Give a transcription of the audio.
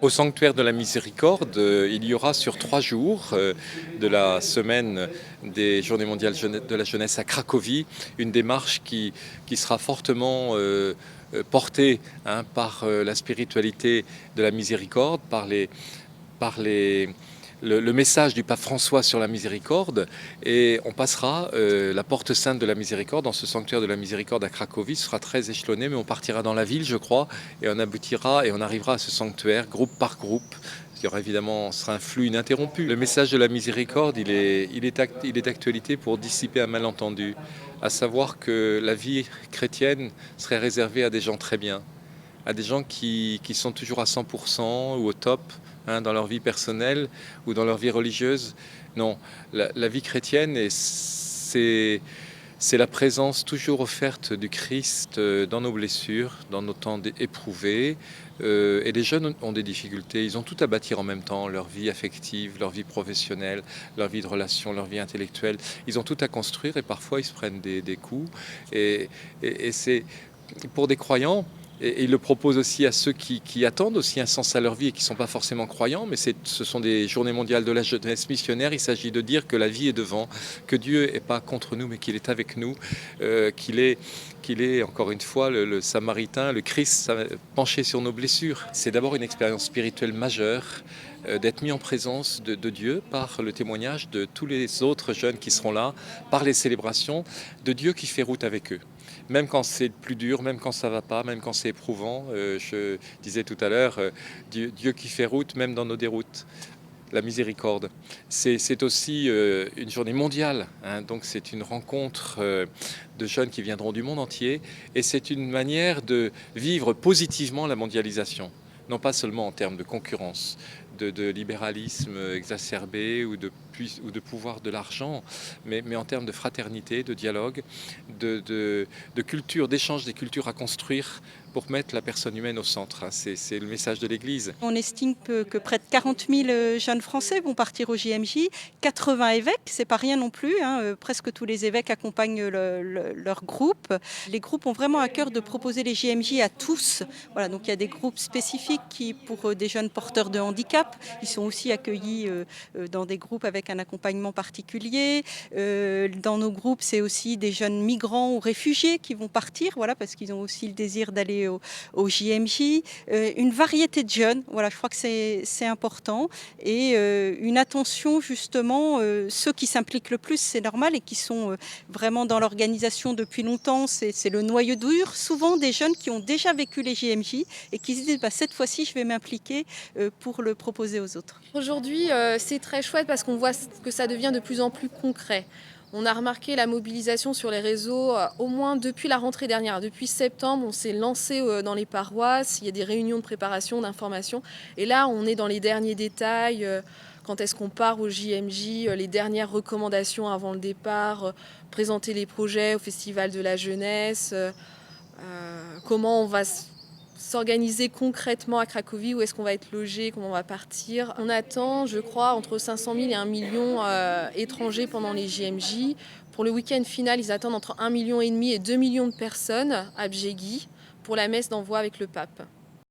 Au sanctuaire de la Miséricorde, il y aura sur 3 jours de la semaine des Journées mondiales de la jeunesse à Cracovie, une démarche qui sera fortement portée par la spiritualité de la miséricorde, par le message du pape François sur la miséricorde, et on passera la porte sainte de la miséricorde dans ce sanctuaire de la miséricorde à Cracovie. Ce sera très échelonné, mais on partira dans la ville, je crois, et on aboutira et on arrivera à ce sanctuaire groupe par groupe. Il y aura évidemment, ce sera un flux ininterrompu. Le message de la miséricorde, il est d'actualité pour dissiper un malentendu, à savoir que la vie chrétienne serait réservée à des gens très bien, à des gens qui sont toujours à 100% ou au top dans leur vie personnelle ou dans leur vie religieuse. Non, la vie chrétienne, c'est la présence toujours offerte du Christ dans nos blessures, dans nos temps éprouvés. Et les jeunes ont des difficultés, ils ont tout à bâtir en même temps, leur vie affective, leur vie professionnelle, leur vie de relation, leur vie intellectuelle. Ils ont tout à construire et parfois ils se prennent des coups. Et c'est pour des croyants. Et il le propose aussi à ceux qui attendent aussi un sens à leur vie et qui ne sont pas forcément croyants, mais ce sont des journées mondiales de la jeunesse missionnaire. Il s'agit de dire que la vie est devant, que Dieu n'est pas contre nous, mais qu'il est avec nous, qu'il est encore une fois le Samaritain, le Christ penché sur nos blessures. C'est d'abord une expérience spirituelle majeure d'être mis en présence de Dieu par le témoignage de tous les autres jeunes qui seront là, par les célébrations, de Dieu qui fait route avec eux. Même quand c'est plus dur, même quand ça ne va pas, même quand c'est éprouvant. Je disais tout à l'heure, Dieu qui fait route, même dans nos déroutes. La miséricorde. C'est aussi une journée mondiale, donc c'est une rencontre de jeunes qui viendront du monde entier, et c'est une manière de vivre positivement la mondialisation, non pas seulement en termes de concurrence, de libéralisme exacerbé ou de pouvoir de l'argent, mais en termes de fraternité, de dialogue, de culture, d'échange des cultures à construire pour mettre la personne humaine au centre. C'est le message de l'Église. On estime que près de 40 000 jeunes Français vont partir au JMJ, 80 évêques, c'est pas rien non plus, presque tous les évêques accompagnent leur groupe. Les groupes ont vraiment à cœur de proposer les JMJ à tous. Voilà, donc il y a des groupes spécifiques pour des jeunes porteurs de handicap, ils sont aussi accueillis dans des groupes avec un accompagnement particulier. Dans nos groupes, c'est aussi des jeunes migrants ou réfugiés qui vont partir, voilà, parce qu'ils ont aussi le désir d'aller au JMJ. Une variété de jeunes, voilà, je crois que c'est important, et une attention justement, ceux qui s'impliquent le plus, c'est normal, et qui sont vraiment dans l'organisation depuis longtemps, c'est le noyau dur, souvent des jeunes qui ont déjà vécu les JMJ et qui se disent cette fois-ci je vais m'impliquer pour le proposer aux autres. Aujourd'hui, c'est très chouette parce qu'on voit que ça devient de plus en plus concret. On a remarqué la mobilisation sur les réseaux au moins depuis la rentrée dernière. Depuis septembre, on s'est lancé dans les paroisses, il y a des réunions de préparation, d'information. Et là, on est dans les derniers détails. Quand est-ce qu'on part au JMJ, les dernières recommandations avant le départ, présenter les projets au Festival de la jeunesse, comment on va s'organiser concrètement à Cracovie, où est-ce qu'on va être logé, comment on va partir. On attend, je crois, entre 500 000 et 1 million étrangers pendant les JMJ. Pour le week-end final, ils attendent entre 1,5 million et 2 millions de personnes à Bjegui pour la messe d'envoi avec le pape.